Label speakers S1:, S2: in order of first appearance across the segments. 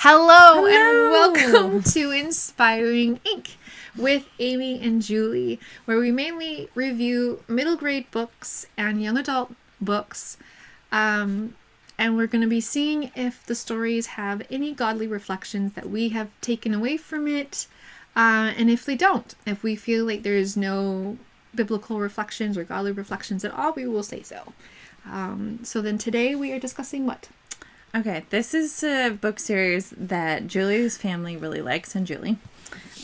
S1: Hello,
S2: Hello.
S1: and welcome to Inspiring Ink with Amy and Julie, where we mainly review middle grade books and young adult books. And we're going to be seeing if the stories have any godly reflections that we have taken away from it. And if they don't, if we feel like there's no biblical reflections or godly reflections at all, we will say so. So then today we are discussing what?
S2: Okay, this is a book series that Julie's family really likes, and Julie.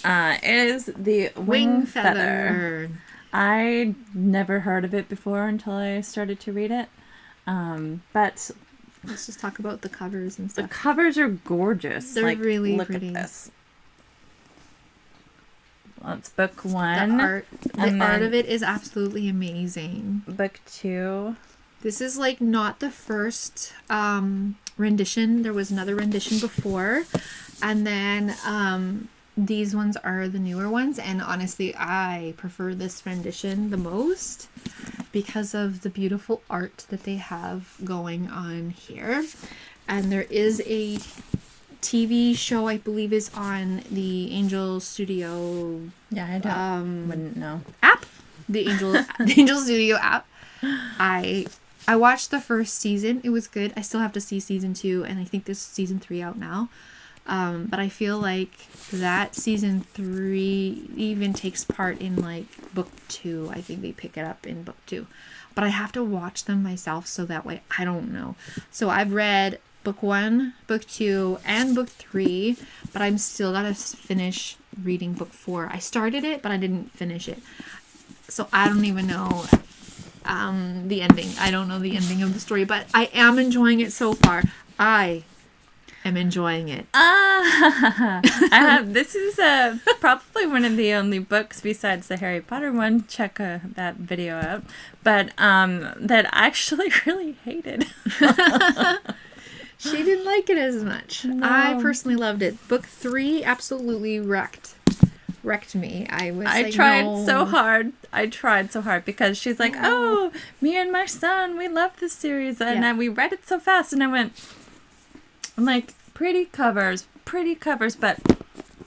S2: It is the Wingfeather. I never heard of it before until I started to read it. But
S1: let's just talk about the covers and
S2: the
S1: stuff.
S2: covers are gorgeous.
S1: They're really
S2: look
S1: pretty.
S2: At this. Well, it's book one.
S1: The art of it is absolutely amazing.
S2: Book two.
S1: This is like not the first rendition. There was another rendition before, and then these ones are the newer ones, and honestly I prefer this rendition the most because of the beautiful art that they have going on here. And there is a TV show, I believe, is on the Angel Studio
S2: wouldn't know.
S1: app. The Angel Studio app. I watched the first season. It was good. I still have to see season 2, and I think there's season 3 out now. But I feel like that season 3 even takes part in like book 2. I think they pick it up in book 2. But I have to watch them myself, so that way I don't know. So I've read book 1, book 2, and book 3, but I'm still gotta finish reading book 4. I started it, but I didn't finish it. So I don't even know the ending. I don't know the ending of the story, but I am enjoying it so far. I am enjoying it.
S2: This is probably one of the only books besides the Harry Potter one. Check that video out. But that I actually really hated.
S1: She didn't like it as much.
S2: No.
S1: I personally loved it. Book 3 absolutely wrecked me. I
S2: tried so hard because she's like, oh, me and my son, we love this series, and then we read it so fast, and I'm like, pretty covers, but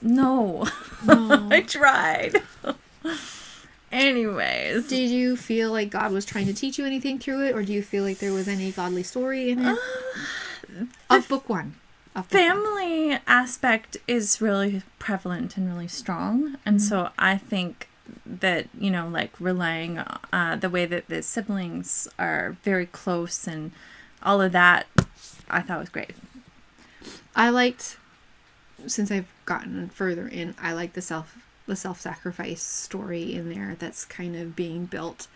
S2: no. I tried. Anyways,
S1: did you feel like God was trying to teach you anything through it, or do you feel like there was any godly story in it? Of book 1.
S2: Family aspect is really prevalent and really strong, and so I think that, like relying on the way that the siblings are very close and all of that, I thought was great.
S1: I liked, since I've gotten further in, I like the self-sacrifice story in there that's kind of being built,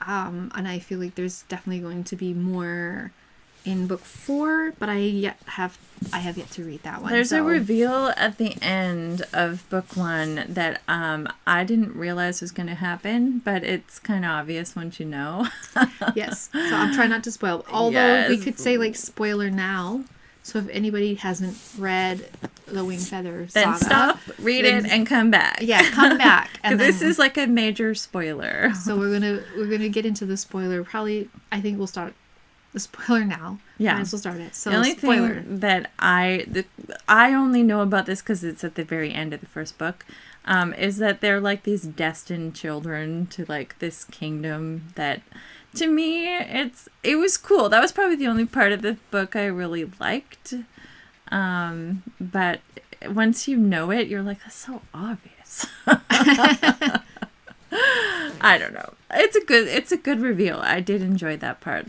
S1: and I feel like there's definitely going to be more in book 4, but I have yet to read that one.
S2: There's a reveal at the end of book 1 that I didn't realize was going to happen, but it's kind of obvious once you know.
S1: Yes, so I'm trying not to spoil. Although we could say like spoiler now. So if anybody hasn't read the Wingfeather saga,
S2: then stop, read it, and come back.
S1: Yeah, come back.
S2: Because this is like a major spoiler.
S1: So we're gonna get into the spoiler. Probably, I think we'll start the spoiler now.
S2: Yeah,
S1: might as well start it. So
S2: the only
S1: spoiler.
S2: thing that I only know about this because it's at the very end of the first book, is that they're like these destined children to like this kingdom that, to me, it was cool. That was probably the only part of the book I really liked. But once you know it, you're like, that's so obvious. I don't know. It's a good reveal. I did enjoy that part,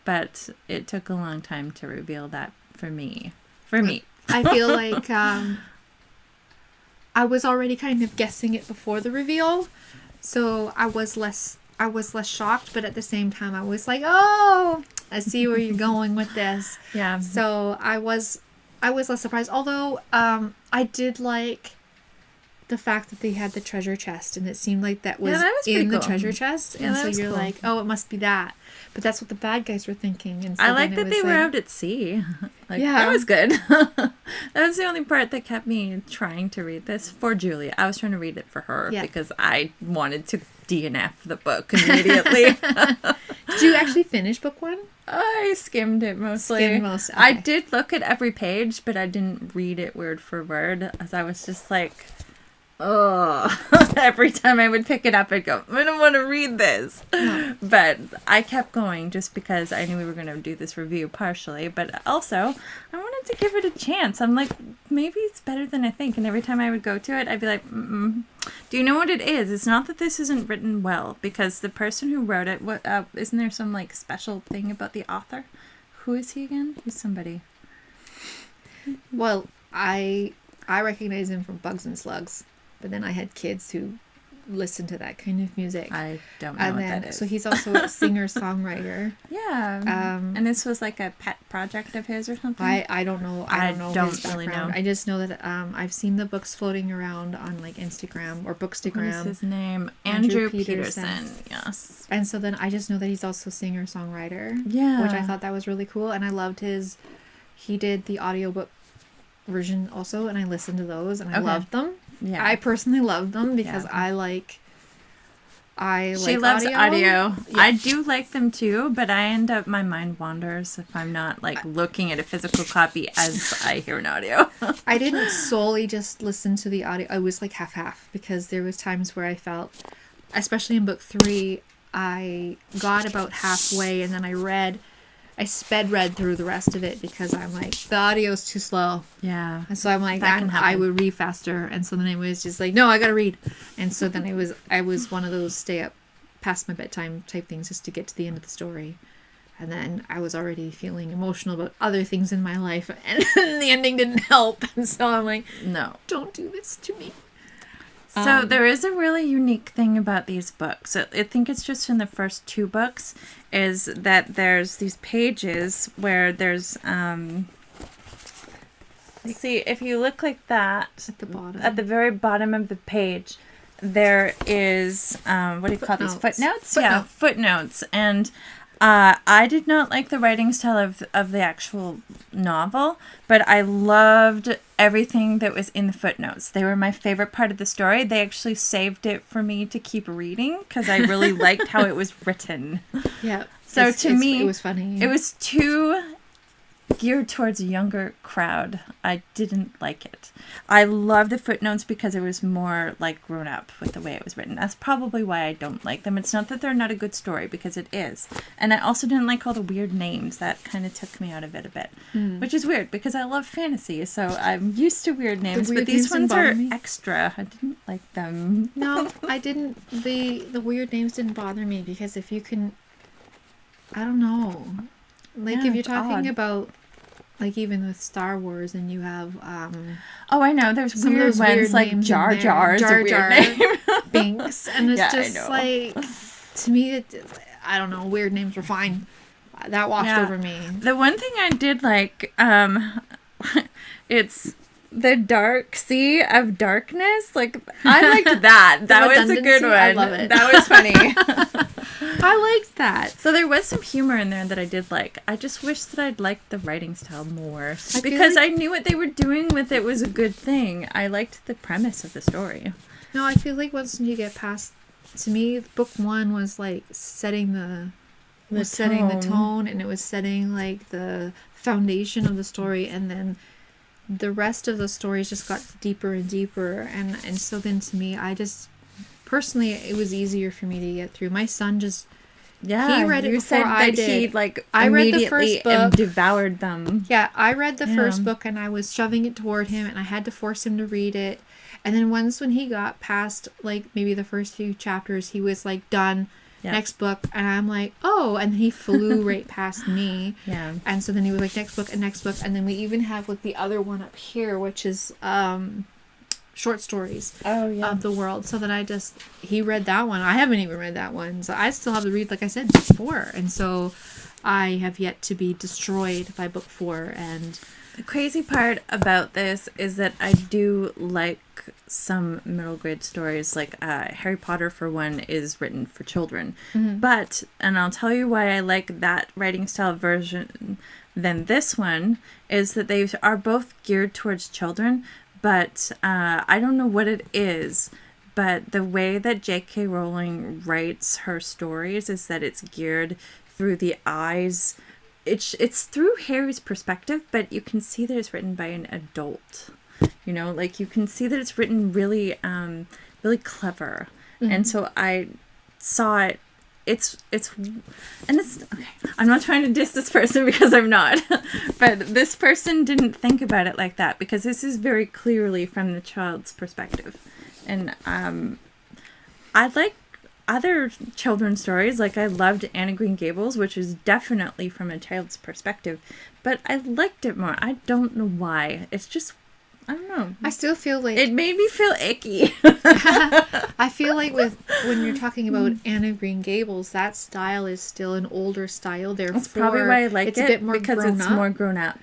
S2: but it took a long time to reveal that for me.
S1: I feel like I was already kind of guessing it before the reveal, so I was less shocked, but at the same time I was like, oh, I see where you're going with this.
S2: Yeah.
S1: So I was less surprised, although I did like the fact that they had the treasure chest, and it seemed like that was in the treasure chest, and so you're like, oh, it must be that. But that's what the bad guys were thinking. And so
S2: I like that they were out at sea. That was good. That was the only part that kept me trying to read this for Julie. I was trying to read it for her because I wanted to DNF the book immediately.
S1: Did you actually finish book 1?
S2: I skimmed it mostly.
S1: Okay.
S2: I did look at every page, but I didn't read it word for word, as I was just like, oh, every time I would pick it up, I'd go, I don't want to read this.
S1: No.
S2: But I kept going just because I knew we were going to do this review partially, but also I wanted to give it a chance. I'm like, maybe it's better than I think. And every time I would go to it, I'd be like, do you know what it is? It's not that this isn't written well, because the person who wrote it, isn't there some like special thing about the author? Who is he again? He's somebody.
S1: Well, I recognize him from Bugs and Slugs, but then I had kids who listened to that kind of music.
S2: I don't know what that is.
S1: So he's also a singer-songwriter.
S2: Yeah. And this was like a pet project of his or something?
S1: I don't know. I don't know his
S2: really
S1: background.
S2: know.
S1: I just know that I've seen the books floating around on like Instagram or Bookstagram.
S2: What is his name? Andrew Peterson. Yes.
S1: And so then I just know that he's also a singer-songwriter.
S2: Yeah.
S1: Which I thought that was really cool. And I loved he did the audiobook version also, and I listened to those and I loved them. Yeah. I personally love them because I like
S2: she loves audio.
S1: Yeah.
S2: I do like them too, but I end up, my mind wanders if I'm not like looking at a physical copy as I hear an audio.
S1: I didn't solely just listen to the audio. I was like half because there was times where I felt, especially in book 3, I got about halfway and then I sped read through the rest of it because I'm like, the audio's too slow.
S2: Yeah.
S1: And so I'm like, I would read faster. And so then it was just like, no, I gotta read. And so then I was one of those stay up past my bedtime type things just to get to the end of the story. And then I was already feeling emotional about other things in my life. And the ending didn't help. And so I'm like,
S2: no,
S1: don't do this to me.
S2: So there is a really unique thing about these books. I think it's just in the first 2 books, is that there's these pages where there's see, if you look like that
S1: at the bottom,
S2: at the very bottom of the page, there is what do you call these, footnotes? Yeah, footnotes. And I did not like the writing style of the actual novel, but I loved everything that was in the footnotes. They were my favorite part of the story. They actually saved it for me to keep reading because I really liked how it was written.
S1: Yeah.
S2: So to me,
S1: it was funny.
S2: It was too geared towards a younger crowd. I didn't like it. I love the footnotes because it was more like grown up with the way it was written. That's probably why I don't like them. It's not that they're not a good story, because it is. And I also didn't like all the weird names. That kind of took me out of it a bit, which is weird because I love fantasy, so I'm used to weird names. But these ones are extra. I didn't like them.
S1: No, I didn't. The weird names didn't bother me because if you can, I don't know. Like, if you're talking about, like, even with Star Wars and you have,
S2: oh, I know. There's weird ones like Jar Jar is a weird name.
S1: Binks. And it's just like, to me, I don't know. Weird names were fine. That washed over me.
S2: The one thing I did like, it's the Dark Sea of Darkness. Like, I liked that. That was a good one.
S1: I love it.
S2: That was funny.
S1: I liked that.
S2: So there was some humor in there that I did like. I just wish that I'd liked the writing style more. Because I knew what they were doing with it was a good thing. I liked the premise of the story.
S1: No, I feel like once you get past, to me, book 1 was like setting the tone, and it was setting like the foundation of the story, and then the rest of the stories just got deeper and deeper, and so then to me, I just personally, it was easier for me to get through. My son just he read it before I did.
S2: I read the first book and devoured them.
S1: Yeah, I read the first book and I was shoving it toward him, and I had to force him to read it. And then when he got past like maybe the first few chapters, he was like done. Yeah. Next book, and I'm like, oh, and he flew right past me. Yeah. And so then he was like, next book, and then we even have like the other one up here, which is short stories of the world. So that he read that one. I haven't even read that one, so I still have to read, like I said before, and so I have yet to be destroyed by book 4. And
S2: the crazy part about this is that I do like some middle grade stories, like Harry Potter, for one, is written for children. Mm-hmm. But, and I'll tell you why I like that writing style version than this one, is that they are both geared towards children, but I don't know what it is, but the way that J.K. Rowling writes her stories is that it's geared through the eyes. It's through Harry's perspective, but you can see that it's written by an adult. You know, like you can see that it's written really, really clever. Mm-hmm. And so I saw it. It's okay. I'm not trying to diss this person because I'm not, but this person didn't think about it like that, because this is very clearly from the child's perspective. And I like other children's stories. Like I loved Anne of Green Gables, which is definitely from a child's perspective, but I liked it more. I don't know why. It's just, I don't know.
S1: I still feel like
S2: it made me feel icky.
S1: I feel like when you're talking about Anne of Green Gables, that style is still an older style. Therefore,
S2: that's probably why I like
S1: it's
S2: it,
S1: a bit more
S2: because
S1: grown
S2: it's
S1: up.
S2: more grown up.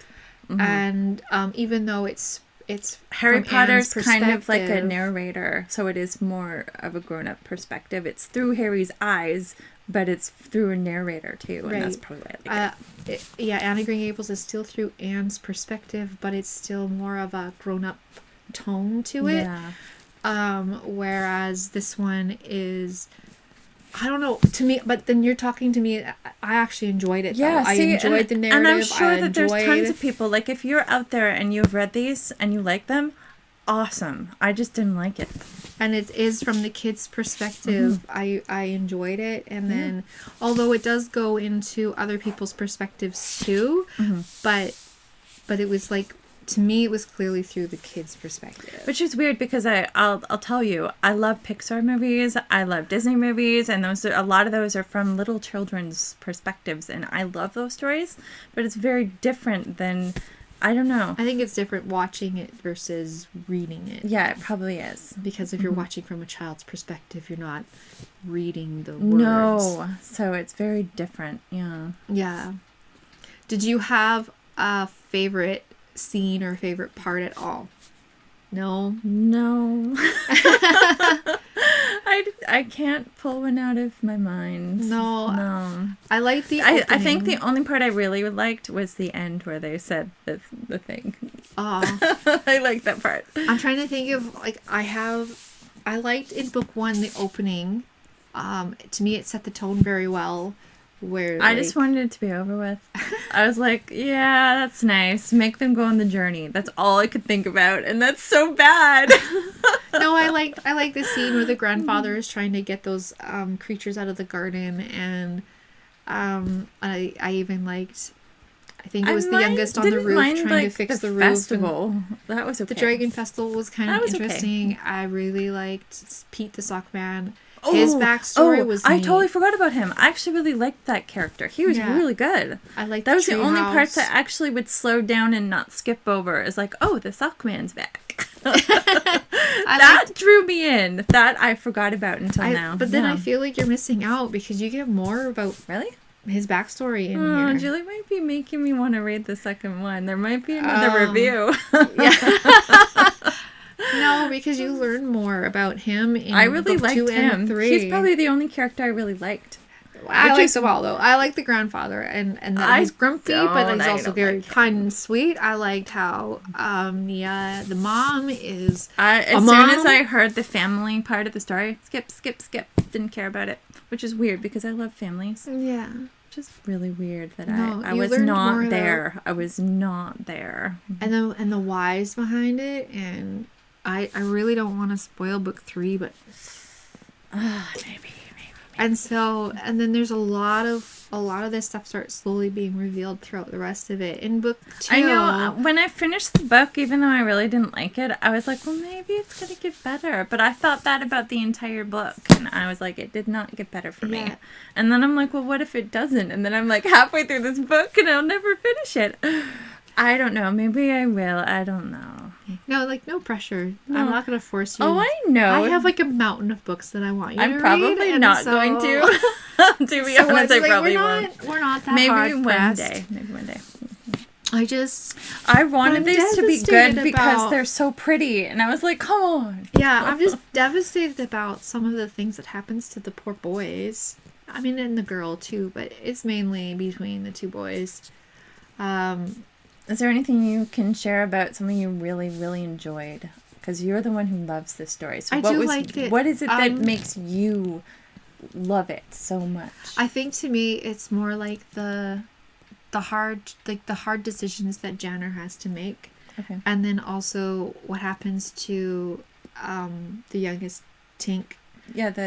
S2: Mm-hmm.
S1: And even though it's
S2: Harry Potter's kind of like a
S1: perspective,
S2: narrator, so it is more of a grown up perspective. It's through Harry's eyes, but it's through a narrator too, and
S1: right.
S2: that's probably why I like it.
S1: Yeah, Anne of Green Gables is still through Anne's perspective, but it's still more of a grown up tone to it.
S2: Yeah.
S1: Whereas this one is, I don't know, to me, but then you're talking to me, I actually enjoyed it.
S2: Yeah,
S1: though. I enjoyed the narrative.
S2: And I'm sure that there's tons of people, like if you're out there and you've read these and you like them, awesome. I just didn't like it.
S1: And it is from the kids' perspective. Mm-hmm. I enjoyed it. And then, although it does go into other people's perspectives too, but it was like, to me, it was clearly through the kids' perspective.
S2: Which is weird, because I'll tell you, I love Pixar movies, I love Disney movies, and a lot of those are from little children's perspectives, and I love those stories, but it's very different than, I don't know.
S1: I think it's different watching it versus reading it.
S2: Yeah, it probably is.
S1: Because if you're watching from a child's perspective, you're not reading the words.
S2: No, so it's very different, yeah.
S1: Yeah. Did you have a favorite scene or favorite part at all? No?
S2: No. I can't pull one out of my mind.
S1: No. I like the opening.
S2: I think the only part I really liked was the end where they said the thing.
S1: Oh.
S2: I like that part.
S1: I'm trying to think of, like, I liked in book 1 the opening. To me it set the tone very well. Where
S2: I just wanted it to be over with. I was like, yeah, that's nice. Make them go on the journey. That's all I could think about, and that's so bad.
S1: No, I like the scene where the grandfather is trying to get those creatures out of the garden, and I even liked, I think it was the youngest on the roof trying to fix the roof.
S2: Festival. That was okay.
S1: The Dragon Festival was kind of interesting. Okay. I really liked Pete the Sock Man. His backstory was neat.
S2: I totally forgot about him. I actually really liked that character. He was really good.
S1: I liked
S2: that was the only part that actually would slow down and not skip over. Is like, oh, the Sockman's back. That drew me in. That I forgot about until now.
S1: But then I feel like you're missing out, because you get more about his backstory in here.
S2: Julie might be making me want to read the second one. There might be another review.
S1: Yeah. No, because you learn more about him in
S2: I really
S1: book
S2: liked
S1: 2
S2: him.
S1: and 3.
S2: He's probably the only character I really liked.
S1: I like them all, though. I like the grandfather, and that he's grumpy, but he's also very kind and sweet. I liked how Nia, the mom, is
S2: as soon as I heard the family part of the story, skip. Didn't care about it, which is weird because I love families.
S1: Yeah.
S2: Just really weird that I
S1: was
S2: not there. I was not there.
S1: And the whys behind it, and I really don't want to spoil book 3, but
S2: maybe.
S1: And then there's a lot of this stuff starts slowly being revealed throughout the rest of it. In book 2,
S2: I know, when I finished the book, even though I really didn't like it, I was like, well, maybe it's going to get better. But I thought that about the entire book, and I was like, it did not get better for me. And then I'm like, well, what if it doesn't? And then I'm like halfway through this book, and I'll never finish it. I don't know. Maybe I will. I don't know.
S1: No, no pressure. No. I'm not going to force you.
S2: Oh, I know.
S1: I have a mountain of books that I want you to read.
S2: I'm probably not going to. To be honest, I probably won't.
S1: We're not that
S2: Maybe
S1: hard
S2: one
S1: pressed.
S2: day. Maybe one day.
S1: I
S2: wanted these to be good because they're so pretty, and I was like, come on.
S1: Yeah, I'm just devastated about some of the things that happens to the poor boys. I mean, and the girl too, but it's mainly between the two boys.
S2: Is there anything you can share about something you really, really enjoyed? Because you're the one who loves this story. So
S1: I do like it.
S2: What is it that makes you love it so much?
S1: I think to me it's more like the hard decisions that Janner has to make.
S2: Okay.
S1: And then also what happens to the youngest Tink.
S2: That's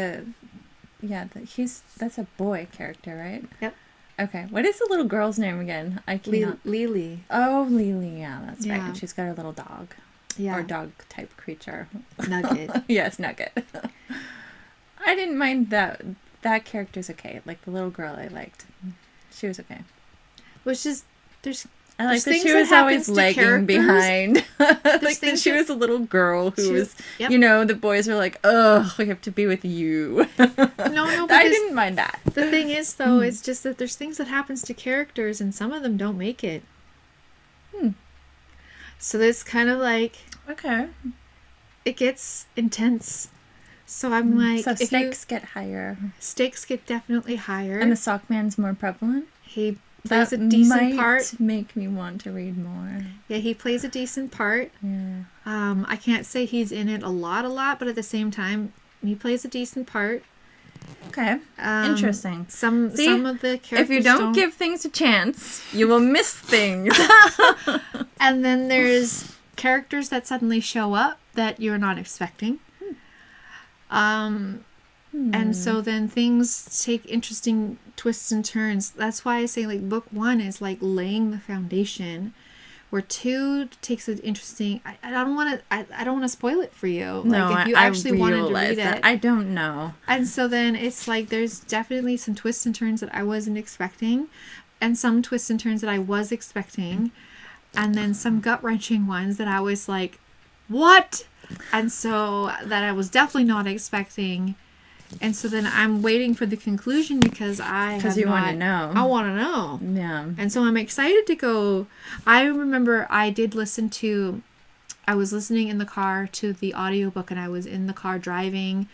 S2: a boy character, right?
S1: Yep.
S2: Okay. What is the little girl's name again? I cannot.
S1: Lily.
S2: Oh, Lily. Yeah, that's right.
S1: Yeah.
S2: And she's got her little dog.
S1: Yeah.
S2: Or dog type creature.
S1: Nugget.
S2: Yes, Nugget. I didn't mind that. That character's okay. Like the little girl I liked. She was okay.
S1: Which is
S2: I like that she was always lagging behind. Like that she was a little girl who was,
S1: yep.
S2: The boys were like, "Ugh, we have to be with you."
S1: No,
S2: I didn't mind that.
S1: The thing is, though, it's just that there's things that happens to characters, and some of them don't make it. So it's kind of like,
S2: okay,
S1: it gets intense. So I'm like,
S2: so stakes get higher.
S1: Stakes get definitely higher,
S2: and the Sockman's more prevalent.
S1: He plays a decent part.
S2: Make me want to read more.
S1: Yeah, he plays a decent part.
S2: Yeah.
S1: I can't say he's in it a lot, but at the same time, he plays a decent part.
S2: Okay. Interesting.
S1: Some of the characters.
S2: If you don't give things a chance, you will miss things.
S1: And then there's characters that suddenly show up that you're not expecting. And so then things take interesting twists and turns. That's why I say like book 1 is like laying the foundation, where 2 takes an interesting. I don't want to spoil it for you.
S2: No,
S1: like if you actually wanted to read it,
S2: I don't know.
S1: And so then it's like there's definitely some twists and turns that I wasn't expecting, and some twists and turns that I was expecting, and then some gut wrenching ones that I was like, what? And so that I was definitely not expecting. And so then I'm waiting for the conclusion because you want to know. I want to know.
S2: Yeah.
S1: And so I'm excited to go. I remember I was listening in the car to the audiobook, and I was in the car driving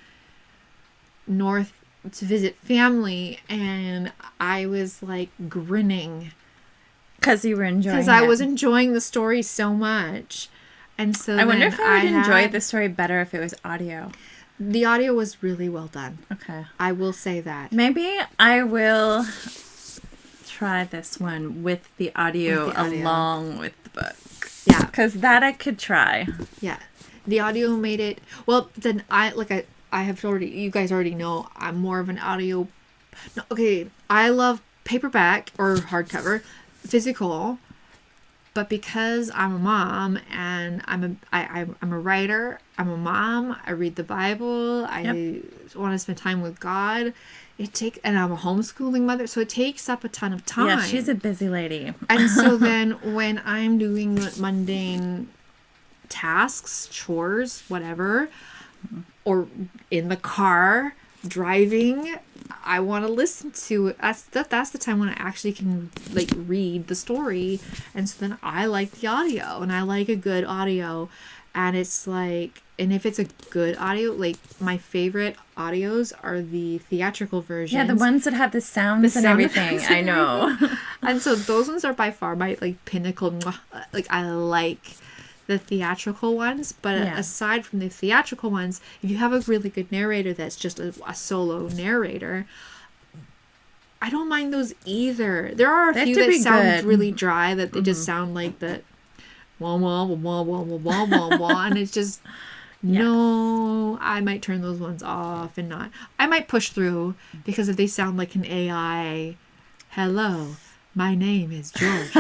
S1: north to visit family, and I was like grinning.
S2: Because you were enjoying it.
S1: Because I was enjoying the story so much. And so
S2: I wonder if I would enjoy the story better if it was audio.
S1: The audio was really well done.
S2: Okay.
S1: I will say that.
S2: Maybe I will try this one with the audio, along with the book.
S1: Yeah.
S2: Because that I could try.
S1: Yeah. The audio made it... Well, then I have already... You guys already know I'm more of an audio... No, okay, I love paperback or hardcover, physical... But because I'm a mom and I'm a writer, I'm a mom, I read the Bible, I want to spend time with God. And I'm a homeschooling mother, so it takes up a ton of time.
S2: Yeah, she's a busy lady.
S1: And so then when I'm doing mundane tasks, chores, whatever, or in the car driving, I want to listen to it. That's the time when I actually can like read the story. And so then I like the audio, and I like a good audio. And it's like, and if it's a good audio, like my favorite audios are the theatrical versions.
S2: Yeah, the ones that have the sounds and everything. I know.
S1: And so those ones are by far my like pinnacle. Like I like the theatrical ones, but aside from the theatrical ones, if you have a really good narrator that's just a solo narrator, I don't mind those either. There are a few that sound really dry, that they just sound like that wah wah wah wah wah wah wah wah, and it's just no. I might turn those ones off and not. I might push through, because if they sound like an AI, hello, my name is George.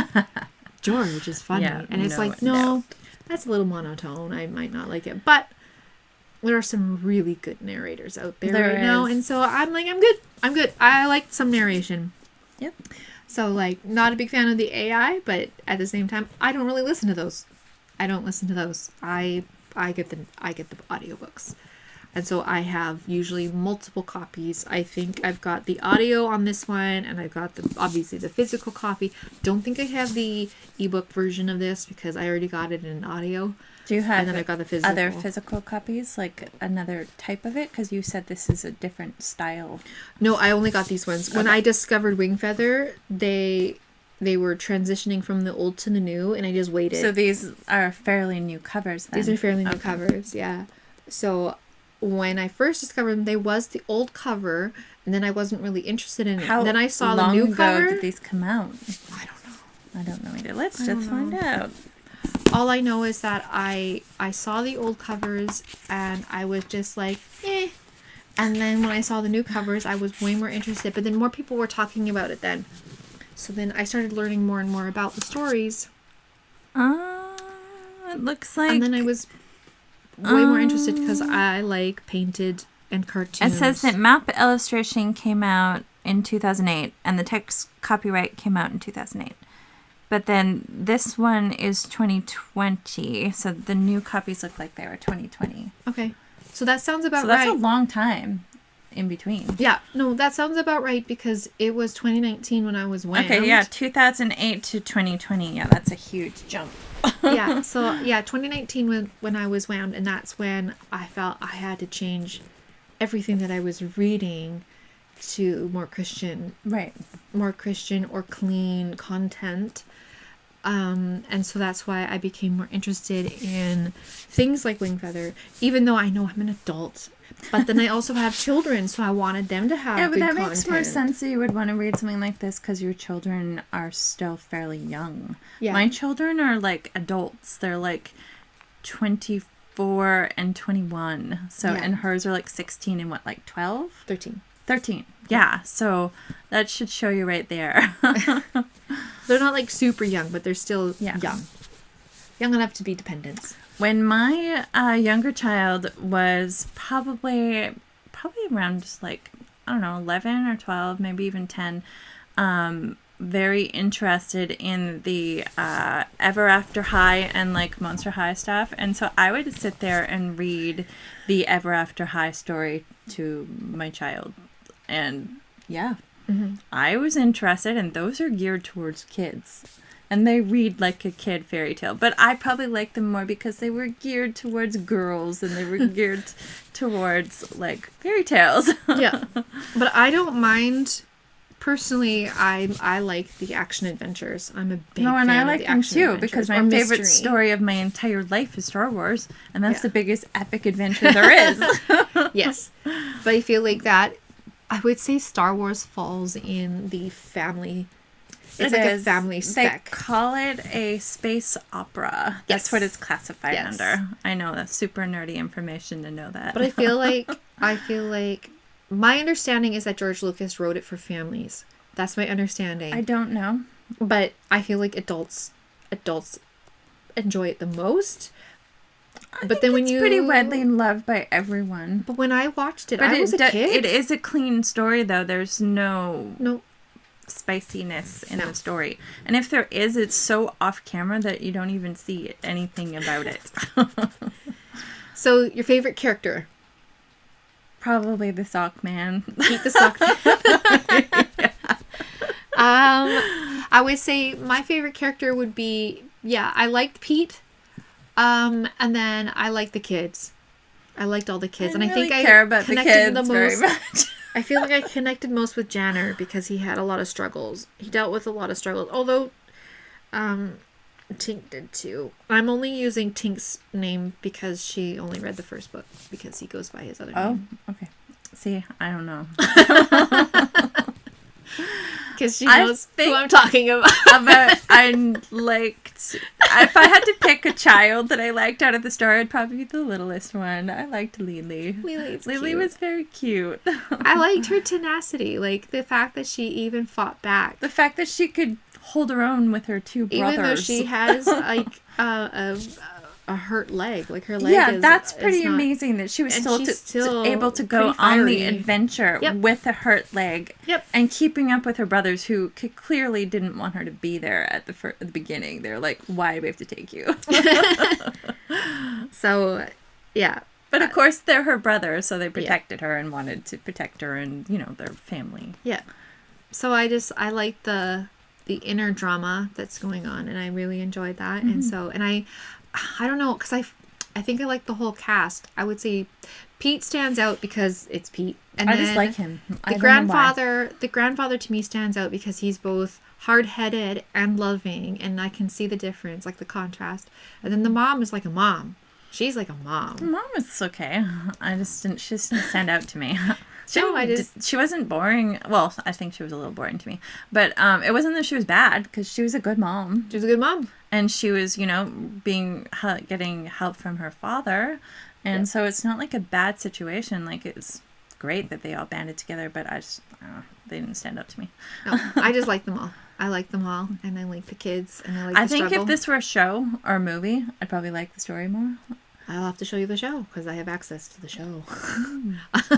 S1: George is funny, and it's no. That's a little monotone. I might not like it. But there are some really good narrators out there right now. And so I'm like, I'm good. I like some narration.
S2: Yep.
S1: So, like, not a big fan of the AI, but at the same time, I don't really listen to those. I get the audiobooks. And so I have usually multiple copies. I think I've got the audio on this one, and I've got obviously the physical copy. Don't think I have the ebook version of this because I already got it in audio.
S2: Do you have
S1: and then I've got the physical.
S2: Other physical copies, like another type of it? Because you said this is a different style.
S1: No, I only got these ones. Okay. When I discovered Wingfeather, they they were transitioning from the old to the new, and I just waited.
S2: So these are fairly new covers then?
S1: These are fairly new covers, yeah. So when I first discovered them, there was the old cover, and then I wasn't really interested in it.
S2: How
S1: then I saw
S2: long
S1: the new
S2: ago
S1: cover.
S2: did these come out?
S1: I don't know.
S2: I don't know either. Let's just find out.
S1: All I know is that I saw the old covers, and I was just like, eh. And then when I saw the new covers, I was way more interested. But then more people were talking about it then. So then I started learning more and more about the stories.
S2: It looks like...
S1: And then I was way more interested because I like painted and cartoons.
S2: It says that map illustration came out in 2008 and the text copyright came out in 2008. But then this one is 2020, so the new copies look like they were 2020.
S1: Okay. So that sounds about right.
S2: So that's a long time in between.
S1: Yeah. No, that sounds about right because it was 2019 when I was whammed.
S2: Okay, yeah, 2008 to 2020. Yeah, that's a huge jump.
S1: Yeah, so yeah, 2019 when I was whammed, and that's when I felt I had to change everything that I was reading to more Christian.
S2: Right.
S1: More Christian or clean content. And so that's why I became more interested in things like Wingfeather, even though I know I'm an adult. But then I also have children, so I wanted them to have good content.
S2: Makes more sense that you would want to read something like this because your children are still fairly young. Yeah. My children are like adults. They're like 24 and 21. So, and hers are like 16 and what, like 12? 13. Yeah, so that should show you right there.
S1: They're not like super young, but they're still young. Young enough to be dependents.
S2: When my younger child was probably around just like, I don't know, 11 or 12, maybe even 10, very interested in the Ever After High and like Monster High stuff. And so I would sit there and read the Ever After High story to my child. And yeah, I was interested, and those are geared towards kids. And they read like a kid fairy tale. But I probably liked them more because they were geared towards girls and they were geared towards like fairy tales.
S1: Yeah. But I don't mind. Personally, I like the action adventures. I'm a big fan
S2: I
S1: of
S2: like
S1: the
S2: them
S1: action
S2: too because my favorite story of my entire life is Star Wars, and that's the biggest epic adventure there is.
S1: Yes. But I feel like that, I would say Star Wars falls in the family. It's like a family spec.
S2: They call it a space opera. That's what it's classified under. I know that's super nerdy information to know that.
S1: But I feel like my understanding is that George Lucas wrote it for families. That's my understanding.
S2: I don't know.
S1: But I feel like adults enjoy it the most. But then when it's
S2: pretty widely loved by everyone.
S1: But when I watched it, I was a kid.
S2: It is a clean story though. There's no spiciness in the story. And if there is, it's so off camera that you don't even see anything about it.
S1: So your favorite character?
S2: Probably the sock man.
S1: Pete the sock man. I would say my favorite character would be, I liked Pete. And then I liked the kids. I liked all the kids.
S2: I care about the kids very much.
S1: I feel like I connected most with Janner because he had a lot of struggles. He dealt with a lot of struggles. Although Tink did too. I'm only using Tink's name because she only read the first book because he goes by his other name.
S2: Oh, okay. See, I don't know.
S1: Because she knows who I'm talking about.
S2: I liked... If I had to pick a child that I liked out of the story, I'd probably be the littlest one. I liked Lily. Lily was very cute.
S1: I liked her tenacity. Like, the fact that she even fought back.
S2: The fact that she could hold her own with her two brothers.
S1: Even though she has, like, a hurt leg. Like, her leg
S2: that's pretty amazing that she was still able to go on the adventure with a hurt leg.
S1: Yep.
S2: And keeping up with her brothers who clearly didn't want her to be there at the beginning. They're like, why do we have to take you?
S1: So, yeah.
S2: But of course, they're her brothers, so they protected her and wanted to protect her and, their family.
S1: Yeah. So I like the inner drama that's going on, and I really enjoyed that. Mm-hmm. And I don't know, because I think I like the whole cast. I would say Pete stands out because it's Pete. And
S2: I
S1: then
S2: just like him.
S1: The grandfather to me stands out because he's both hard-headed and loving, and I can see the difference, like the contrast. And then the mom is like a mom. She's like a mom.
S2: Mom was okay. She just didn't stand out to me.
S1: No,
S2: She wasn't boring. Well, I think she was a little boring to me. But it wasn't that she was bad, because she was a good mom.
S1: She was a good mom.
S2: And she was, getting help from her father. And so it's not like a bad situation. Like, it's great that they all banded together, but they didn't stand up to me.
S1: No, I just like them all. I like them all, and I like the kids, and I like the struggle.
S2: If this were a show or a movie, I'd probably like the story more.
S1: I'll have to show you the show, because I have access to the show.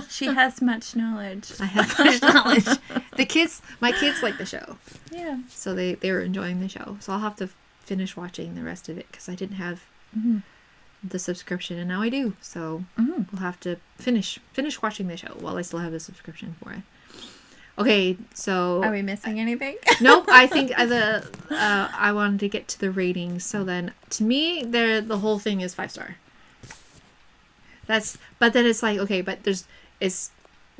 S2: She has much knowledge.
S1: I have much knowledge. My kids like the show.
S2: Yeah.
S1: So they were enjoying the show. So I'll have to finish watching the rest of it, because I didn't have the subscription, and now I do. So we'll have to finish watching the show while I still have the subscription for it. Okay, so...
S2: Are we missing anything?
S1: Nope, I think I wanted to get to the ratings. So then, to me, the whole thing is 5-star. But then it's like, okay, but it's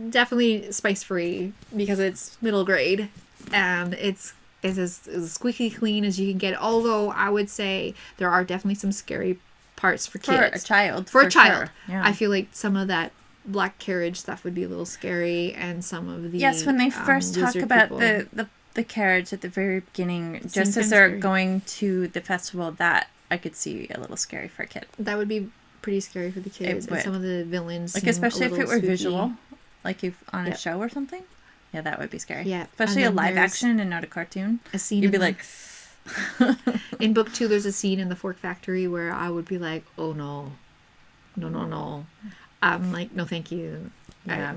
S1: definitely spice-free because it's middle grade. And it's as squeaky clean as you can get. Although, I would say there are definitely some scary parts for kids.
S2: For a child.
S1: For a child.
S2: Sure. Yeah.
S1: I feel like some of that black carriage stuff would be a little scary, and some of the
S2: when they first talk about the carriage at the very beginning, just as they're going to the festival, that I could see a little scary for a kid.
S1: That would be pretty scary for the kids, and some of the villains,
S2: like, especially if it were
S1: spooky.
S2: Visual, like if on a show or something. Yeah, that would be scary.
S1: Yeah,
S2: especially a live action and not a cartoon.
S1: A scene
S2: you'd be like.
S1: In book 2, there's a scene in the Fork Factory where I would be like, oh no. I'm like, no, thank you.
S2: Yeah.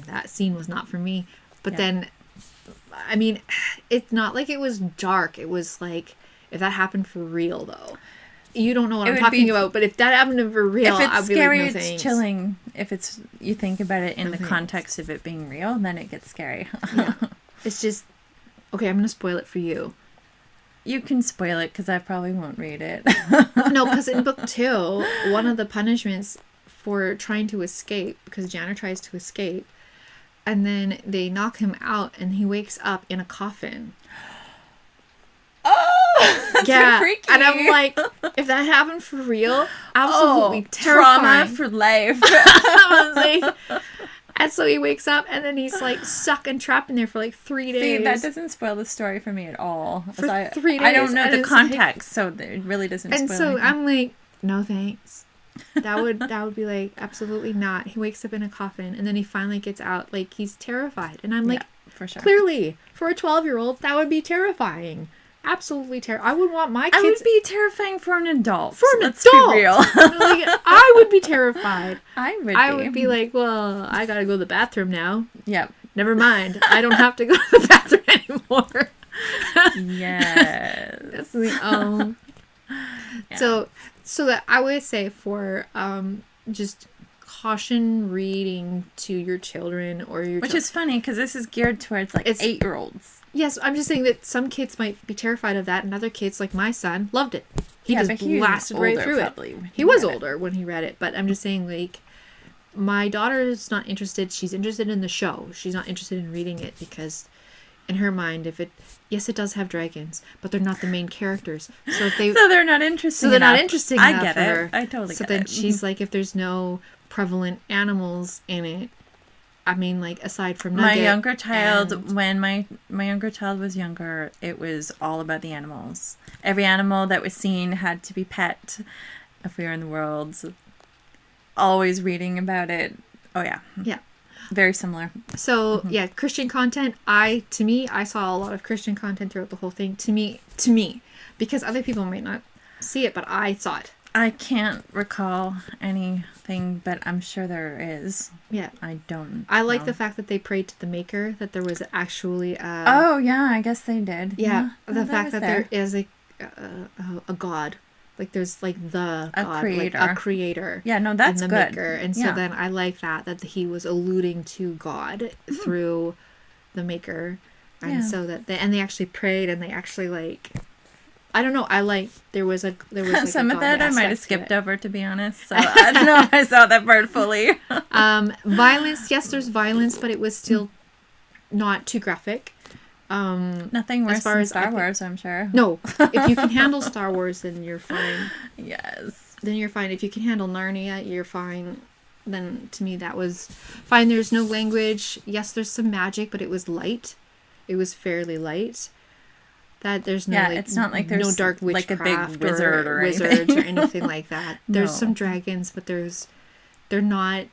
S1: That scene was not for me. But then, I mean, it's not like it was dark. It was like, if that happened for real, though. You don't know what I'm talking about, but if that happened for real, I'd be
S2: scary,
S1: like, no thanks.
S2: it's chilling. If you think about it in the context of it being real, then it gets scary.
S1: Yeah. It's just, okay, I'm going to spoil it for you.
S2: You can spoil it, because I probably won't read it.
S1: No, because in book 2, one of the punishments for trying to escape, because Janner tries to escape, and then they knock him out, and he wakes up in a coffin.
S2: Oh, that's so freaky.
S1: And I'm like, if that happened for real, absolutely terrifying.
S2: Trauma for life.
S1: I was like, and so he wakes up, and then he's like stuck and trapped in there for like 3 days.
S2: See, that doesn't spoil the story for me at all.
S1: For 3 days.
S2: I don't know the context, so it really doesn't spoil
S1: anything. And so
S2: anything.
S1: I'm like, no thanks. That would be like, absolutely not. He wakes up in a coffin, and then he finally gets out. Like, he's terrified. And I'm like,
S2: for sure.
S1: Clearly, for a 12-year-old, that would be terrifying. Absolutely terrifying. I would want my kids...
S2: I would be terrifying for an adult.
S1: Let's
S2: be real.
S1: Like, I would be terrified.
S2: I
S1: would be like, well, I gotta go to the bathroom now.
S2: Yep.
S1: Never mind. I don't have to go to the bathroom anymore.
S2: Yes.
S1: That's the, yeah. So that I would say for just caution reading to your children or your...
S2: Which is funny, because this is geared towards, like, 8-year-olds.
S1: Yes, I'm just saying that some kids might be terrified of that, and other kids, like my son, loved it. He just blasted right through it. He was older when he read it, but I'm just saying, like, my daughter is not interested. She's interested in the show. She's not interested in reading it because, in her mind, yes, it does have dragons, but they're not the main characters. So
S2: they're not interesting.
S1: So they're not interesting enough.
S2: I get
S1: it.
S2: Her. I totally get it.
S1: So then she's like, if there's no prevalent animals in it. I mean, like, aside from Nugget.
S2: My younger child, when my younger child was younger, it was all about the animals. Every animal that was seen had to be pet if we were in the world. Always reading about it. Oh, yeah.
S1: Yeah.
S2: Very similar.
S1: So, yeah, Christian content. I saw a lot of Christian content throughout the whole thing. To me, because other people might not see it, but I saw it.
S2: I can't recall anything, but I'm sure there is.
S1: Yeah.
S2: I don't
S1: I like the fact that they prayed to the Maker, that there was actually
S2: oh, yeah, I guess they did.
S1: Yeah, the fact that there is a God. Like, there's, like, a creator. Like, a creator.
S2: Yeah, no, that's
S1: and
S2: the
S1: good.
S2: Maker.
S1: And so then I like that he was alluding to God through the Maker. And so that they actually prayed, and they actually, like... I don't know. There was like
S2: some
S1: a
S2: of that
S1: God
S2: I might have
S1: aspect to
S2: skipped
S1: it.
S2: over, to be honest. So I don't know if I saw that part fully.
S1: Violence, yes, there's violence, but it was still not too graphic.
S2: Nothing worse than Star Wars, I'm sure.
S1: No, if you can handle Star Wars, then you're fine.
S2: Yes.
S1: Then you're fine. If you can handle Narnia, you're fine. Then to me that was fine. There's no language. Yes, there's some magic, but it was light. It was fairly light. That there's no
S2: it's not like there's
S1: no dark
S2: like
S1: witchcraft
S2: a big wizard or
S1: wizards
S2: anything.
S1: or anything like that. There's
S2: No.
S1: some dragons, but they're not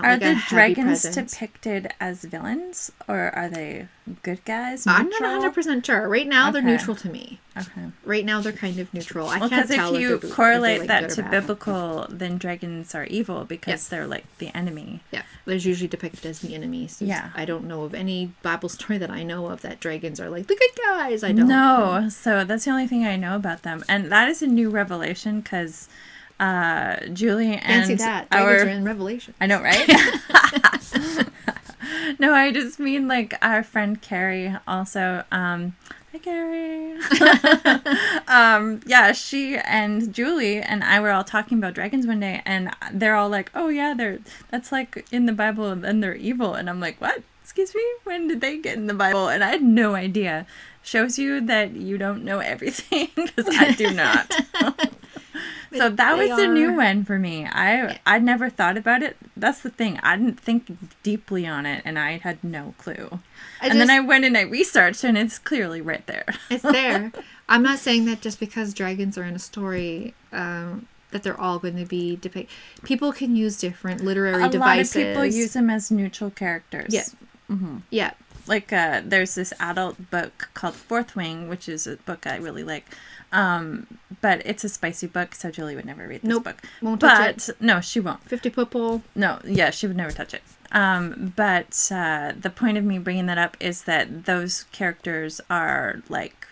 S2: Are
S1: like a
S2: the
S1: heavy
S2: dragons
S1: presence.
S2: depicted as villains, or are they good guys?
S1: I'm
S2: Neutral?
S1: not 100% sure. Right now, they're
S2: Okay.
S1: neutral to me.
S2: Okay.
S1: Right now, they're kind of neutral. I
S2: Well,
S1: can't
S2: because
S1: tell
S2: if you
S1: they're
S2: correlate
S1: like
S2: that
S1: good or
S2: to
S1: bad.
S2: biblical, then dragons are evil because
S1: Yeah.
S2: they're like the enemy.
S1: Yeah, there's usually depicted as the enemies.
S2: Yeah.
S1: I don't know of any Bible story that I know of that dragons are like the good guys. I don't.
S2: No, so that's the only thing I know about them, and that is a new revelation because Julie
S1: Fancy
S2: and
S1: that. Dragons
S2: our
S1: are in Revelation.
S2: I know, right? No, I just mean like our friend Carrie also. Hi, Carrie. Yeah, she and Julie and I were all talking about dragons one day, and they're all like, "Oh yeah, that's like in the Bible, and they're evil." And I'm like, "What? Excuse me? When did they get in the Bible?" And I had no idea. Shows you that you don't know everything, because I do not. So that was a new one for me. I'd never thought about it. That's the thing. I didn't think deeply on it, and I had no clue. Then I went and I researched, and it's clearly right there.
S1: It's there. I'm not saying that just because dragons are in a story, that they're all going to be depicted. People can use different literary devices.
S2: A lot of people use them as neutral characters.
S1: Yeah.
S2: Mm-hmm.
S1: Yeah.
S2: Like, there's this adult book called Fourth Wing, which is a book I really like. But it's a spicy book, so Julie would never read this book.
S1: Won't touch it.
S2: No, she won't.
S1: 50 Purple.
S2: No, yeah, she would never touch it. But the point of me bringing that up is that those characters are, like,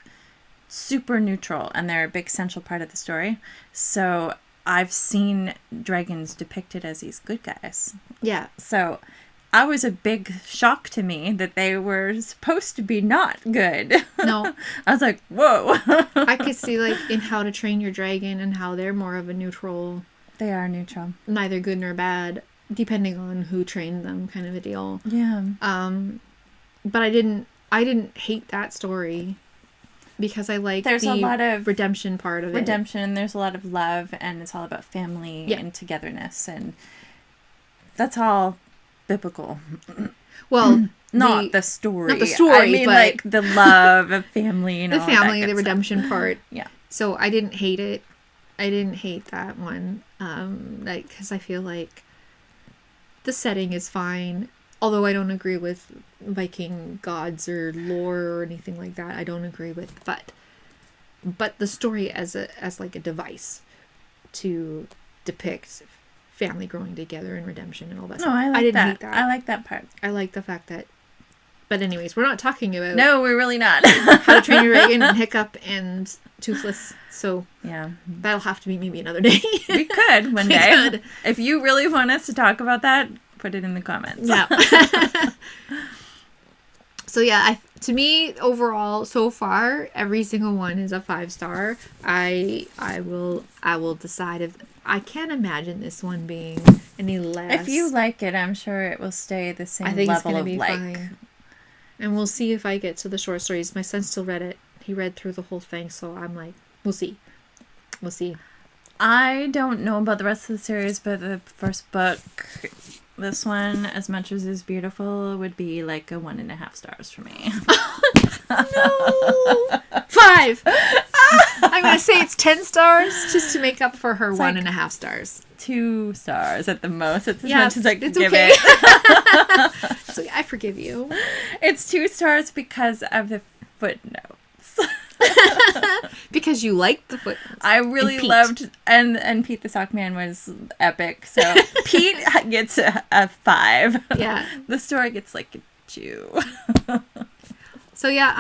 S2: super neutral, and they're a big central part of the story. So I've seen dragons depicted as these good guys.
S1: Yeah.
S2: So I was a big shock to me that they were supposed to be not good.
S1: No.
S2: I was like, whoa.
S1: I could see, like, in How to Train Your Dragon and how they're more of a neutral,
S2: They are neutral.
S1: neither good nor bad, depending on who trained them, kind of a deal.
S2: Yeah.
S1: But I didn't hate that story because I like
S2: There's a lot of
S1: redemption part of
S2: redemption. There's a lot of love, and it's all about family and togetherness, and that's all biblical.
S1: Well,
S2: not the story.
S1: Not the story,
S2: I mean,
S1: but
S2: like the love of family and
S1: the
S2: all
S1: family,
S2: that
S1: the
S2: good
S1: redemption
S2: stuff.
S1: part.
S2: Yeah.
S1: So I didn't hate it. I didn't hate that one. Like, because I feel like the setting is fine. Although I don't agree with Viking gods or lore or anything like that. I don't agree with, but the story as like a device to depict family growing together and redemption and all that
S2: No,
S1: stuff.
S2: I like
S1: didn't
S2: that.
S1: hate that.
S2: I like that part.
S1: I like the fact that. But anyways, we're not talking about
S2: No, we're really not.
S1: How to Train Your Dragon and Hiccup and Toothless. So
S2: yeah,
S1: that'll have to be maybe another day.
S2: we could one
S1: We
S2: day.
S1: could.
S2: If you really want us to talk about that, put it in the comments.
S1: Yeah. So yeah, to me overall so far every single one is a 5-star. I will decide if I can't imagine this one being any less.
S2: If you like it, I'm sure it will stay the same
S1: I think it's
S2: level
S1: gonna
S2: of
S1: be
S2: like.
S1: fine. And we'll see if I get to the short stories. My son still read it. He read through the whole thing, so I'm like, we'll see. We'll see.
S2: I don't know about the rest of the series, but the first book, this one, as much as it's beautiful, would be like a 1.5 stars for me.
S1: No! 5! I'm going to say it's 10 stars just to make up for her 1.5 stars.
S2: 2 stars at the most. It's as
S1: Yeah,
S2: much as I can
S1: it's
S2: give
S1: okay.
S2: it.
S1: So I forgive you.
S2: It's 2 stars because of the footnotes.
S1: Because you liked the footnotes.
S2: I really loved, and Pete the Sockman was epic. So Pete gets a 5.
S1: Yeah.
S2: The story gets like a 2.
S1: So yeah,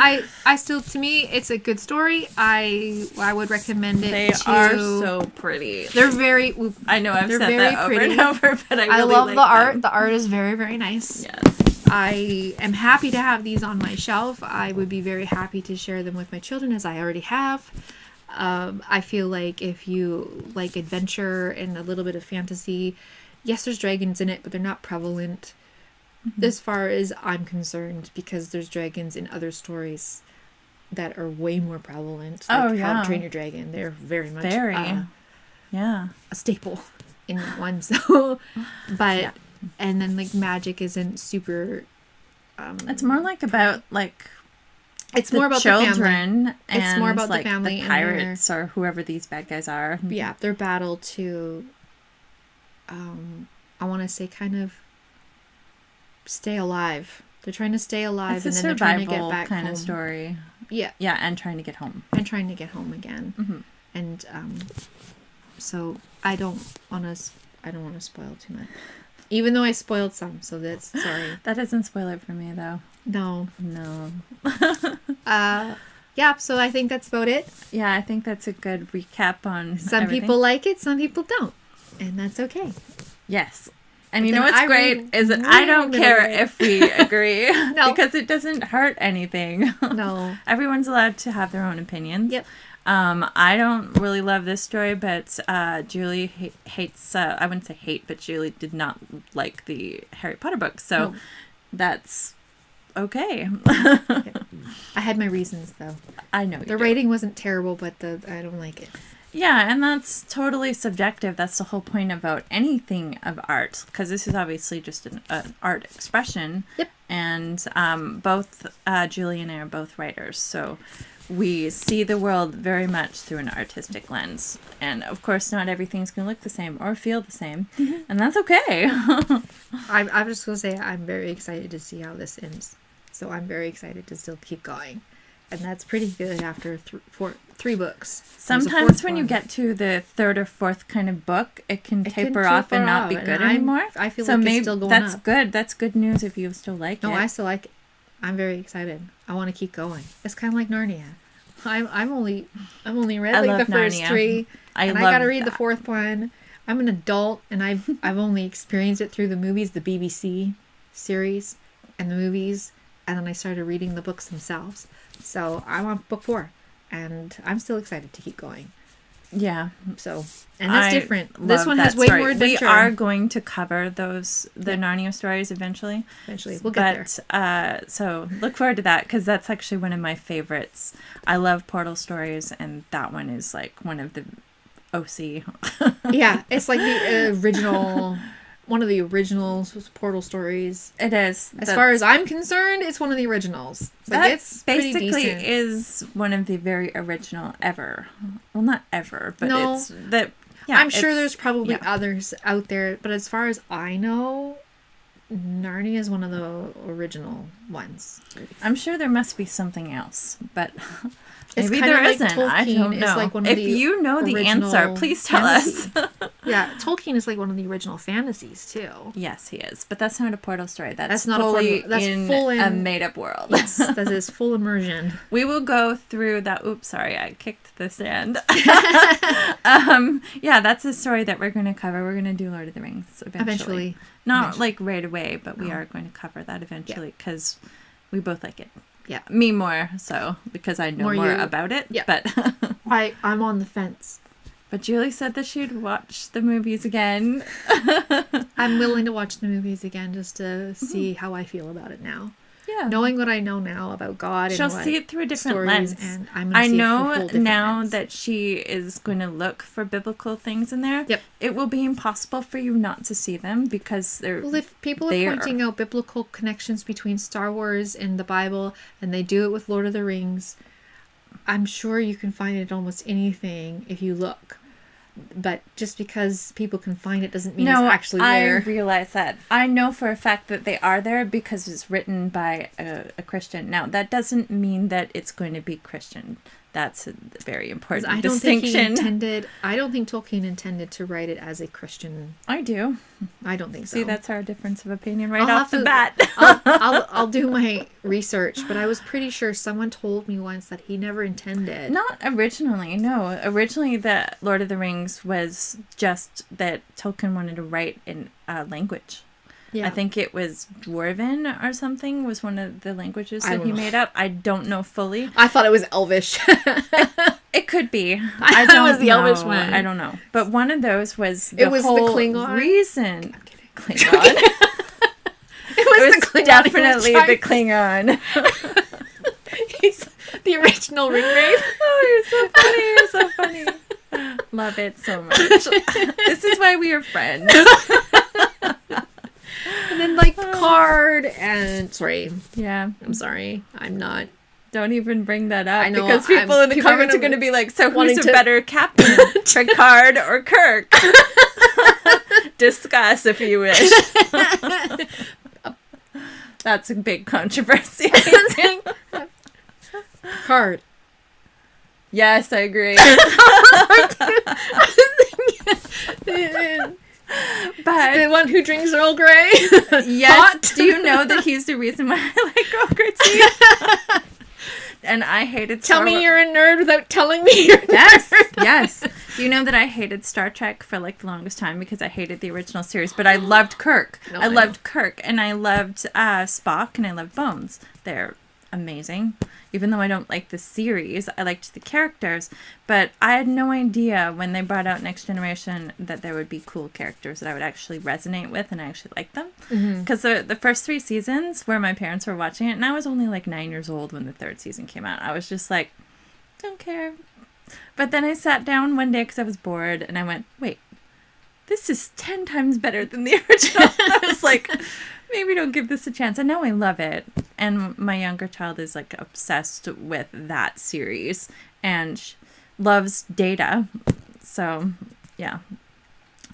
S1: I still, to me, it's a good story. I would recommend it.
S2: They are so pretty.
S1: They're very.
S2: I know I've
S1: they're
S2: said
S1: very
S2: that over
S1: pretty.
S2: and over, but I really
S1: love
S2: like
S1: the art.
S2: them.
S1: The art is very, very nice.
S2: Yes.
S1: I am happy to have these on my shelf. I would be very happy to share them with my children, as I already have. I feel like if you like adventure and a little bit of fantasy, yes, there's dragons in it, but they're not prevalent as far as I'm concerned, because there's dragons in other stories that are way more prevalent. Like How to Train Your Dragon. They're very much a staple in one. So, but and then like magic isn't super.
S2: It's more like about like.
S1: It's more about
S2: children
S1: the family.
S2: And
S1: it's more about
S2: like
S1: the family,
S2: the pirates or whoever these bad guys are.
S1: Yeah, their battle to, I want to say, kind of stay alive. They're trying to stay alive,
S2: it's
S1: and then they're trying to get back
S2: kind
S1: home.
S2: of story.
S1: Yeah,
S2: yeah, and trying to get home.
S1: And trying to get home again.
S2: Mm-hmm.
S1: And so I don't want to spoil too much. Even though I spoiled some, so that's sorry.
S2: That doesn't spoil it for me though.
S1: No.
S2: Yeah,
S1: so I think that's about it.
S2: Yeah, I think that's a good recap on
S1: some
S2: everything.
S1: People like it, some people don't. And that's okay.
S2: Yes. And you know what's great is that I don't care if we agree. No. Because it doesn't hurt anything.
S1: No.
S2: Everyone's allowed to have their own opinions.
S1: Yep.
S2: I don't really love this story, but Julie hates, I wouldn't say hate, but Julie did not like the Harry Potter books. So that's okay.
S1: I had my reasons, though.
S2: I know.
S1: The rating wasn't terrible, but I don't like it.
S2: Yeah, and that's totally subjective. That's the whole point about anything of art, because this is obviously just an art expression.
S1: Yep.
S2: And both Julie and I are both writers, so we see the world very much through an artistic lens. And of course, not everything's going to look the same or feel the same, and that's okay.
S1: I'm just going to say I'm very excited to see how this ends. So I'm very excited to still keep going. And that's pretty good after three books.
S2: Sometimes when you get to the third or fourth kind of book, it can taper off and not be good anymore.
S1: I feel like it's still going
S2: that's
S1: up.
S2: good. That's good news if you still like it.
S1: No, I still like it. I'm very excited. I want to keep going. It's kind of like Narnia. I'm only read like the first
S2: Narnia.
S1: 3,
S2: I
S1: got to read the 4th one. I'm an adult, and I've only experienced it through the movies, the BBC series, and the movies, and then I started reading the books themselves. So I'm on book 4, and I'm still excited to keep going.
S2: Yeah.
S1: So, and that's different. This one has way more adventure.
S2: We are going to cover the Narnia stories eventually.
S1: Eventually, we'll get
S2: there. So look forward to that, because that's actually one of my favorites. I love portal stories, and that one is like one of the OC.
S1: Yeah, it's like the original. One of the original portal stories.
S2: It is.
S1: As far as I'm concerned, it's one of the originals.
S2: That it's basically is one of the very original ever. Well, not ever, but it's that. Yeah,
S1: I'm sure there's probably others out there, but as far as I know, Narnia is one of the original ones.
S2: I'm sure there must be something else, but
S1: it's
S2: maybe there
S1: like
S2: isn't.
S1: Tolkien
S2: I don't know.
S1: Like one of
S2: if you know the answer, please tell us.
S1: Yeah, Tolkien is like one of the original fantasies too.
S2: Yes, he is, but that's not a portal story. That's
S1: not
S2: fully
S1: a portal. That's
S2: in
S1: full
S2: a made-up world.
S1: Yes, that is full immersion.
S2: We will go through that. Oops, sorry, I kicked the stand. Yeah, that's a story that we're going to cover. We're going to do Lord of the Rings eventually. Not like right away, but we are going to cover that eventually, because we both like it.
S1: Yeah.
S2: Me more so, because I know more about it.
S1: Yeah.
S2: But
S1: I'm on the fence.
S2: But Julie said that she'd watch the movies again.
S1: I'm willing to watch the movies again just to see how I feel about it now.
S2: Yeah.
S1: Knowing what I know now about God,
S2: she'll
S1: and
S2: see it through a different lens.
S1: And
S2: I know now that she is going to look for biblical things in there.
S1: Yep.
S2: It will be impossible for you not to see them, because they're.
S1: Well, if people are pointing out biblical connections between Star Wars and the Bible, and they do it with Lord of the Rings, I'm sure you can find it in almost anything if you look. But just because people can find it doesn't mean it's actually there.
S2: I realize that. I know for a fact that they are there because it's written by a Christian. Now, that doesn't mean that it's going to be Christian. That's a very important distinction.
S1: I don't think Tolkien intended to write it as a Christian.
S2: I do.
S1: I don't think so.
S2: See, that's our difference of opinion off the bat.
S1: I'll do my research, but I was pretty sure someone told me once that he never intended.
S2: Not originally, no. Originally, the Lord of the Rings was just that Tolkien wanted to write in language.
S1: Yeah.
S2: I think it was Dwarven or something was one of the languages that he
S1: don't know.
S2: made up. I don't know fully.
S1: I thought it was Elvish.
S2: It could be.
S1: I thought it was the Elvish one.
S2: I don't know. But one of those was
S1: It was the
S2: whole
S1: Klingon?
S2: reason.
S1: I'm kidding.
S2: Klingon.
S1: It was
S2: It
S1: the
S2: was
S1: Klingon.
S2: definitely the Klingon.
S1: He's the original ring wraith.
S2: Oh, you're so funny. You're so funny. Love it so much. This is why we are friends.
S1: And then like Picard and
S2: Yeah.
S1: I'm sorry. I'm not.
S2: Don't even bring that up.
S1: I know,
S2: because people in the
S1: people are
S2: comments are
S1: gonna
S2: going to be like, so who's
S1: wanting
S2: a
S1: to-
S2: better captain? Picard or Kirk? Discuss if you wish. That's a big controversy.
S1: Picard.
S2: Yes, I agree. But
S1: The one who drinks Earl Grey.
S2: yes,
S1: Hot.
S2: do you know that he's the reason why I like Earl Grey tea? And I hated
S1: Tell
S2: Star
S1: me
S2: Wars.
S1: you're a nerd without telling me you're a
S2: Yes,
S1: nerd.
S2: yes. Do you know that I hated Star Trek for like the longest time because I hated the original series, but I loved Kirk.
S1: No,
S2: I
S1: I
S2: loved Kirk, and I loved Spock, and I loved Bones. They're amazing. Even though I don't like the series, I liked the characters. But I had no idea when they brought out Next Generation that there would be cool characters that I would actually resonate with and I actually like them. Because the first 3 seasons where my parents were watching it, and I was only like 9 years old when the 3rd season came out, I was just like, don't care. But then I sat down one day because I was bored and I went, wait, this is 10 times better than the original. I was like, maybe don't give this a chance. And now I love it. And my younger child is like obsessed with that series and loves Data. So, yeah.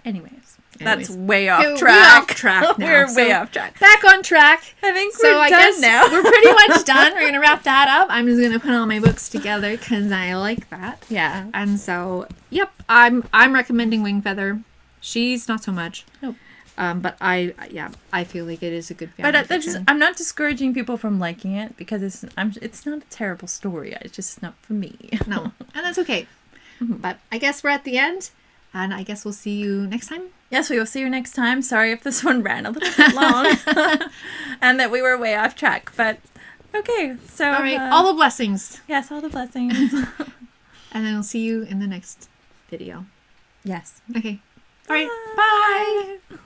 S2: Anyways, that's way off track.
S1: We're off track now.
S2: We're way
S1: So,
S2: off track.
S1: Back on track.
S2: I think
S1: So
S2: we're
S1: I
S2: done
S1: guess
S2: now.
S1: we're pretty much done. We're gonna wrap that up. I'm just gonna put all my books together because I like that.
S2: Yeah.
S1: And so, yep, I'm recommending Wingfeather. She's not so much.
S2: Nope.
S1: But I feel like it is a good family
S2: But
S1: fiction.
S2: I'm not discouraging people from liking it because it's not a terrible story. It's just not for me.
S1: No, and that's okay. But I guess we're at the end, and I guess we'll see you next time.
S2: Yes, we will see you next time. Sorry if this one ran a little bit long and that we were way off track. But okay, so
S1: All right, all the blessings,
S2: yes, all the blessings.
S1: and then we'll see you in the next video.
S2: Yes.
S1: Okay. All right. Bye.